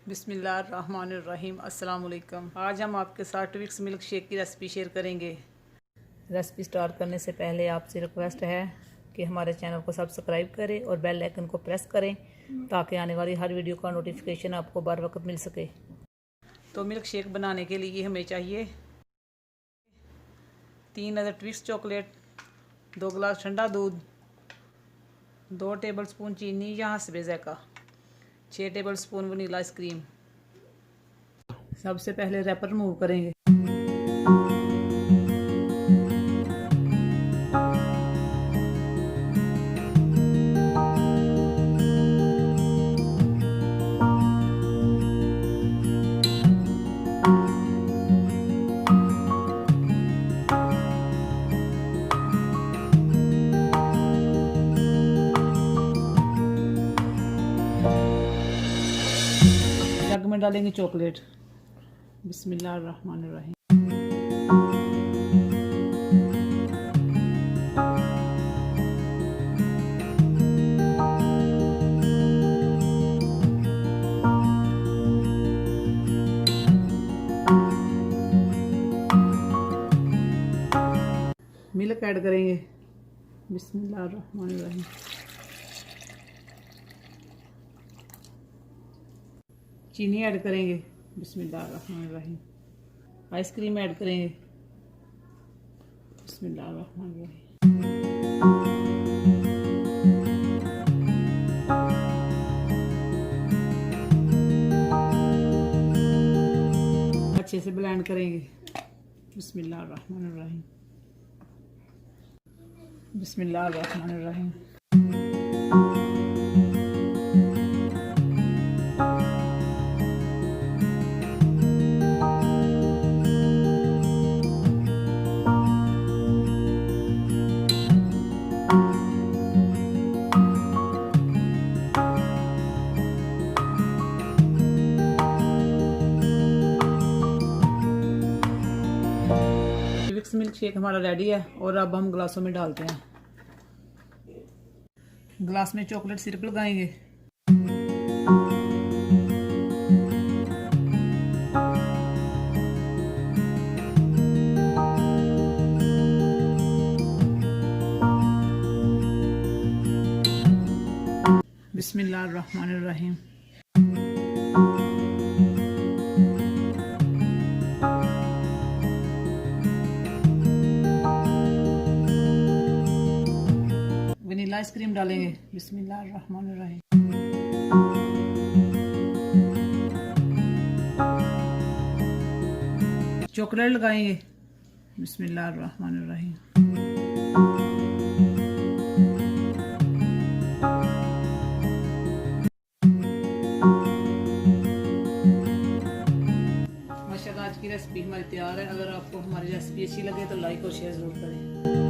बिस्मिल्लाहिर्रहमानिर्रहीम। अस्सलाम वालेकुम। आज हम आपके साथ ट्विक्स मिल्क शेक की रेसिपी शेयर करेंगे। रेसिपी स्टार्ट करने से पहले आपसे रिक्वेस्ट है कि हमारे चैनल को सब्सक्राइब करें और बेल आइकन को प्रेस करें ताकि आने वाली हर वीडियो का नोटिफिकेशन आपको बर वक्त मिल सके। तो मिल्क शेक बनाने के लिए हमें चाहिए 3 अदर ट्विक्स चॉकलेट, 2 गिलास ठंडा दूध, 2 टेबलस्पून चीनी या हस्बे ज़ायक़ा, 6 टेबलस्पून वनीला आइसक्रीम। सबसे पहले रैपर रिमूव करेंगे। जग में डालेंगे चॉकलेट। बिस्मिल्लाहिर्रहमानिर्रहीम। मिल्क ऐड करेंगे। बिस्मिल्लाहिर्रहमानिर्रहीम। चीनी ऐड करेंगे। बिस्मिल्लाहिर्रहमानिर्रहीम। आइसक्रीम ऐड करेंगे। बिस्मिल्लाहिर्रहमानिर्रहीम। अच्छे से ब्लेंड करेंगे। बिस्मिल्लाहिर्रहमानिर्रहीम। बिस्मिल्लाहिर्रहमानिर्रहीम। ट्विक्स मिल्क शेक हमारा रेडी है और अब हम ग्लासों में डालते हैं। ग्लास में चॉकलेट सिरप लगाएंगे। बिस्मिल्लाहिर्रहमानिर्रहीम। वनीला आइसक्रीम डालेंगे। बिस्मिल्लाहिर्रहमानिर्रहीम। चॉकलेट लगाएंगे। बिस्मिल्लाहिर्रहमानिर्रहीम। माशाल्लाह आज की रेसिपी हमारी तैयार है। अगर आपको हमारी रेसिपी अच्छी लगे तो लाइक और शेयर जरूर करें।